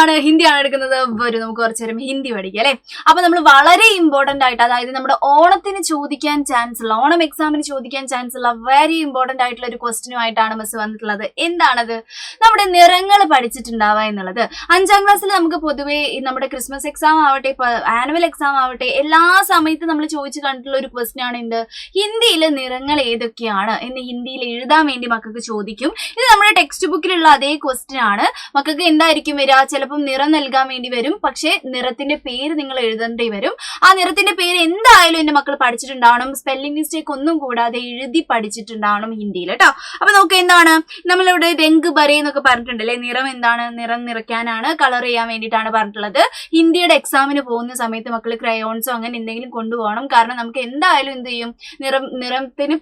എന്താണ് ഹിന്ദിയാണ് എടുക്കുന്നത്. വരും നമുക്ക് കുറച്ചു നേരം ഹിന്ദി പഠിക്കാം അല്ലെ. അപ്പൊ നമ്മൾ വളരെ ഇമ്പോർട്ടന്റ് ആയിട്ട്, അതായത് നമ്മുടെ ഓണത്തിന് ചോദിക്കാൻ ചാൻസ് ഉള്ള, ഓണം എക്സാമിന് ചോദിക്കാൻ ചാൻസ് ഉള്ള വെരി ഇമ്പോർട്ടന്റ് ആയിട്ടുള്ള ഒരു ക്വസ്റ്റ്യനുമായിട്ടാണ് മിസ് വന്നിട്ടുള്ളത്. എന്താണത്? നമ്മുടെ നിറങ്ങൾ പഠിച്ചിട്ടുണ്ടാവുക എന്നുള്ളത്. 5ാം ക്ലാസ്സിൽ നമുക്ക് പൊതുവേ നമ്മുടെ ക്രിസ്മസ് എക്സാം ആവട്ടെ, ആനുവൽ എക്സാം ആവട്ടെ, എല്ലാ സമയത്തും നമ്മൾ ചോദിച്ചു കണ്ടിട്ടുള്ള ഒരു ക്വസ്റ്റ്യൻ ആണ് എന്ത്? ഹിന്ദിയിലെ നിറങ്ങൾ ഏതൊക്കെയാണ് എന്ന് ഹിന്ദിയിൽ എഴുതാൻ വേണ്ടി മക്കൾക്ക് ചോദിക്കും. ഇത് നമ്മുടെ ടെക്സ്റ്റ് ബുക്കിലുള്ള അതേ ക്വസ്റ്റ്യൻ ആണ്. മക്കൾക്ക് എന്തായിരിക്കും വരിക? ചിലപ്പം നിറം നൽകാൻ വേണ്ടി വരും, പക്ഷെ നിറത്തിന്റെ പേര് നിങ്ങൾ എഴുതേണ്ടി വരും. ആ നിറത്തിന്റെ പേര് എന്തായാലും എന്റെ മക്കൾ പഠിച്ചിട്ടുണ്ടാവണം. സ്പെല്ലിംഗ് മിസ്റ്റേക്ക് ഒന്നും കൂടാതെ എഴുതി പഠിച്ചിട്ടുണ്ടാവണം ഹിന്ദിയിൽ കേട്ടോ. അപ്പൊ നോക്കുക, എന്താണ് നമ്മളിവിടെ രംഗ് ബരേ എന്നൊക്കെ പറഞ്ഞിട്ടുണ്ടല്ലേ. നിറം എന്താണ്? നിറം നിറയ്ക്കാനാണ്, കളർ ചെയ്യാൻ വേണ്ടിയിട്ടാണ് പറഞ്ഞിട്ടുള്ളത്. ഹിന്ദിയുടെ എക്സാമിന് പോകുന്ന സമയത്ത് മക്കൾ ക്രയോൺസോ അങ്ങനെ എന്തെങ്കിലും കൊണ്ടുപോകണം. കാരണം നമുക്ക് എന്തായാലും എന്ത് ചെയ്യും? നിറത്തിന്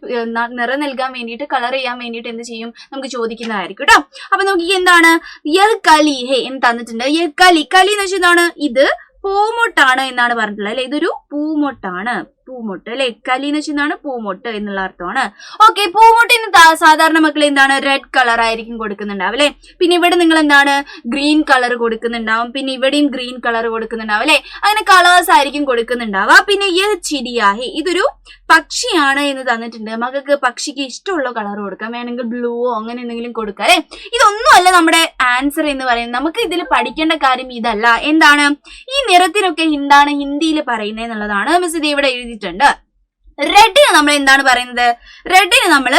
നിറം നൽകാൻ വേണ്ടിയിട്ട്, കളർ ചെയ്യാൻ വേണ്ടിയിട്ട് എന്ത് ചെയ്യും? നമുക്ക് ചോദിക്കുന്നതായിരിക്കും കേട്ടോ. അപ്പൊ നമുക്ക് എന്താണ് യഹ് കലി ഹേ എന്ന് തന്നിട്ടുണ്ട്. യഹ് കലി, കലി എന്ന് വെച്ചാൽ എന്താണ്? ഇത് പൂമൊട്ടാണ് എന്നാണ് പറഞ്ഞിട്ടുള്ളത് അല്ലെ. ഇതൊരു പൂമൊട്ടാണ്, പൂമൊട്ട് അല്ലെ. കലി എന്ന് വെച്ചാൽ പൂമൊട്ട് എന്നുള്ള അർത്ഥമാണ്. ഓക്കെ, പൂമൊട്ടിന് സാധാരണ മക്കൾ എന്താണ്? റെഡ് കളർ ആയിരിക്കും കൊടുക്കുന്നുണ്ടാവും അല്ലെ. പിന്നെ ഇവിടെ നിങ്ങൾ എന്താണ്? ഗ്രീൻ കളർ കൊടുക്കുന്നുണ്ടാവും. പിന്നെ ഇവിടെയും ഗ്രീൻ കളർ കൊടുക്കുന്നുണ്ടാവും അല്ലെ. അങ്ങനെ കളേഴ്സ് ആയിരിക്കും കൊടുക്കുന്നുണ്ടാവുക. പിന്നെ യഹ് ചിടിയാഹെ, ഇതൊരു പക്ഷിയാണ് എന്ന് തന്നിട്ടുണ്ട്. മക്കൾക്ക് പക്ഷിക്ക് ഇഷ്ടമുള്ള കളർ കൊടുക്കാം, വേണമെങ്കിൽ ബ്ലൂവോ അങ്ങനെ എന്തെങ്കിലും കൊടുക്കാം അല്ലെ. ഇതൊന്നുമല്ല നമ്മുടെ ആൻസർ എന്ന് പറയുന്നത്. നമുക്ക് ഇതിൽ പഠിക്കേണ്ട കാര്യം ഇതല്ല. എന്താണ്? ഈ നിറത്തിനൊക്കെ എന്താണ് ഹിന്ദിയിൽ പറയുന്നത് എന്നുള്ളതാണ്. മിസ് ഇത് ഇവിടെ എഴുതിയിട്ടുണ്ട്. റെഡിന് നമ്മൾ എന്താണ് പറയുന്നത്? റെഡിന് നമ്മൾ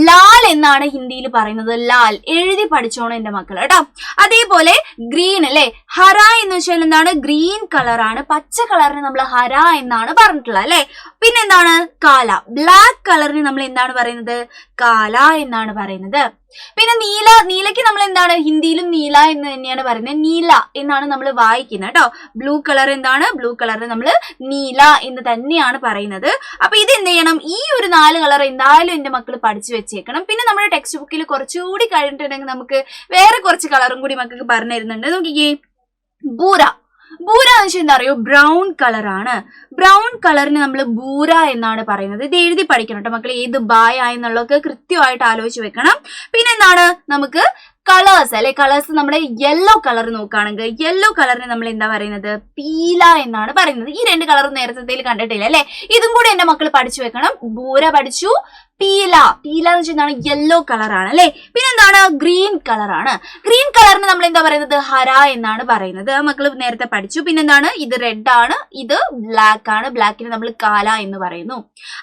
ലാൽ എന്നാണ് ഹിന്ദിയിൽ പറയുന്നത്. ലാൽ എഴുതി പഠിച്ചോണം എന്റെ മക്കൾ കേട്ടോ. അതേപോലെ ഗ്രീൻ അല്ലെ. ഹര എന്ന് വെച്ചാൽ എന്താണ്? ഗ്രീൻ കളറാണ്. പച്ച കളറിന് നമ്മൾ ഹര എന്നാണ് പറഞ്ഞിട്ടുള്ളത് അല്ലെ. പിന്നെ എന്താണ്? കാല, ബ്ലാക്ക് കളറിന് നമ്മൾ എന്താണ് പറയുന്നത്? കാല എന്നാണ് പറയുന്നത്. പിന്നെ നീല, നീലയ്ക്ക് നമ്മൾ എന്താണ്? ഹിന്ദിയിലും നീല എന്ന് തന്നെയാണ് പറയുന്നത്. നീല എന്നാണ് നമ്മൾ വായിക്കുന്നത് കേട്ടോ. ബ്ലൂ കളർ എന്താണ്? ബ്ലൂ കളറിന് നമ്മൾ നീല എന്ന് തന്നെയാണ് പറയുന്നത്. അപ്പൊ ഇത് എന്ത് ചെയ്യണം? ഈ ഒരു 4 കളർ എന്തായാലും എന്റെ മക്കൾ പഠിച്ചു വെച്ചേക്കണം. പിന്നെ നമ്മുടെ ടെക്സ്റ്റ് ബുക്കിൽ കുറച്ചുകൂടി കഴിഞ്ഞിട്ടുണ്ടെങ്കിൽ നമുക്ക് വേറെ കുറച്ച് കളറും കൂടി മക്കൾക്ക് പറഞ്ഞു തരുന്നുണ്ട്. നോക്കിക്കേ, ബൂര. ബൂര എന്ന് വെച്ചാൽ എന്താ അറിയോ? ബ്രൗൺ കളറാണ്. ബ്രൗൺ കളറിന് നമ്മൾ ബൂര എന്നാണ് പറയുന്നത്. ഇത് എഴുതി പഠിക്കണം കേട്ടോ മക്കൾ. ഏത് ബായ എന്നുള്ളതൊക്കെ കൃത്യമായിട്ട് ആലോചിച്ച് വെക്കണം. പിന്നെ എന്താണ്? നമുക്ക് കളേഴ്സ് അല്ലെ. കളേഴ്സ് നമ്മുടെ യെല്ലോ കളർ നോക്കുകയാണെങ്കിൽ യെല്ലോ കളറിന് നമ്മൾ എന്താ പറയുന്നത്? പീല എന്നാണ് പറയുന്നത്. ഈ 2 കളറും നേരത്തെ കണ്ടിട്ടില്ല അല്ലെ. ഇതും കൂടി എന്റെ മക്കൾ പഠിച്ചു വെക്കണം. ബൂര പഠിച്ചു, പീല, പീല എന്ന് വെച്ചാൽ യെല്ലോ കളറാണ് അല്ലെ. പിന്നെ എന്താണ്? ഗ്രീൻ കളറാണ്. ഗ്രീൻ കളറിന് നമ്മൾ എന്താ പറയുന്നത്? ഹര എന്നാണ് പറയുന്നത്. മക്കൾ നേരത്തെ പഠിച്ചു. പിന്നെ എന്താണ്? ഇത് റെഡ് ആണ്, ഇത് ബ്ലാക്ക് ആണ്. ബ്ലാക്കിന് നമ്മൾ കാല എന്ന് പറയുന്നു.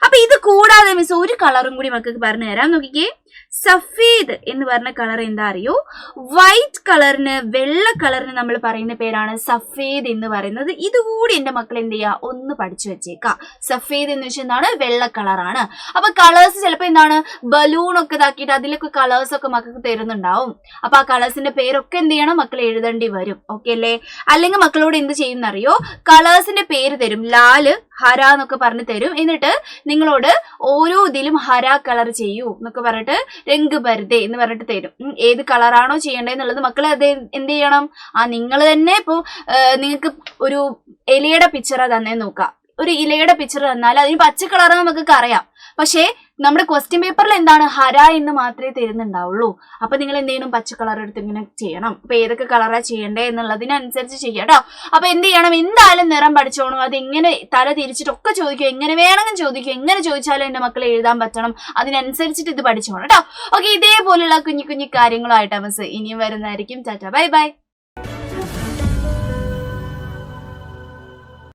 അപ്പൊ ഇത് കൂടാതെ മിസ് ഒരു കളറും കൂടി മക്കൾക്ക് പറഞ്ഞു തരാം. നോക്കിക്കേ, സഫേദ് എന്ന് പറഞ്ഞ കളർ എന്താ അറിയോ? വൈറ്റ് കളറിന്, വെള്ള കളറിന് നമ്മൾ പറയുന്ന പേരാണ് സഫേദ് എന്ന് പറയുന്നത്. ഇതുകൂടി എന്റെ മക്കൾ എന്ത് ചെയ്യുക? ഒന്ന് പഠിച്ചു വെച്ചേക്കാം. സഫേദ് എന്ന് വെച്ചാൽ എന്താണ്? വെള്ള കളറാണ്. അപ്പൊ കളേഴ്സ് ചിലപ്പോ എന്താണ്? ബലൂൺ ഒക്കെ ഇതാക്കിയിട്ട് അതിലൊക്കെ കളേഴ്സ് ഒക്കെ മക്കൾക്ക് തരുന്നുണ്ടാവും. അപ്പൊ ആ കളേഴ്സിന്റെ പേരൊക്കെ എന്ത് ചെയ്യണം? മക്കൾ എഴുതേണ്ടി വരും. ഓക്കെ അല്ലേ? അല്ലെങ്കിൽ മക്കളോട് എന്ത് ചെയ്യുന്നറിയോ? കളേഴ്സിന്റെ പേര് തരും. ലാല്, ഹര എന്നൊക്കെ പറഞ്ഞ് തരും. എന്നിട്ട് നിങ്ങളോട് ഓരോ ഇതിലും ഹര കളർ ചെയ്യൂ എന്നൊക്കെ പറഞ്ഞിട്ട് രംഗ് ബർദേ എന്ന് പറഞ്ഞിട്ട് തരും. ഏത് കളറാണോ ചെയ്യേണ്ടതെന്നുള്ളത് മക്കളെ അത് എന്ത് ചെയ്യണം? നിങ്ങൾ തന്നെ ഇപ്പൊ നിങ്ങൾക്ക് ഒരു ഇലയുടെ പിക്ചർ തന്നെ നോക്കാം. ഒരു ഇലയുടെ പിക്ചർ തന്നാൽ അതിന് പച്ച കളർ നമുക്ക് അറിയാം. പക്ഷേ നമ്മുടെ ക്വസ്റ്റ്യൻ പേപ്പറിൽ എന്താണ്? ഹര എന്ന് മാത്രമേ തരുന്നുണ്ടാവുള്ളൂ. അപ്പൊ നിങ്ങൾ എന്ത് ചെയ്യണം? പച്ച കളർ എടുത്ത് ഇങ്ങനെ ചെയ്യണം. അപ്പൊ ഏതൊക്കെ കളറാ ചെയ്യണ്ടേ എന്നുള്ളതിനനുസരിച്ച് ചെയ്യാം കേട്ടോ. അപ്പൊ എന്ത് ചെയ്യണം? എന്തായാലും നിറം പഠിച്ചോണം. അത് എങ്ങനെ തല തിരിച്ചിട്ടൊക്കെ ചോദിക്കും, എങ്ങനെ വേണമെങ്കിലും ചോദിക്കും. എങ്ങനെ ചോദിച്ചാലും എന്റെ മക്കളെ എഴുതാൻ പറ്റണം. അതിനനുസരിച്ചിട്ട് ഇത് പഠിച്ചോണം കേട്ടോ. ഓക്കെ, ഇതേപോലുള്ള കുഞ്ഞു കുഞ്ഞു കാര്യങ്ങളായിട്ടാ മിസ് ഇനിയും വരുന്നതായിരിക്കും. Tata, bye bye.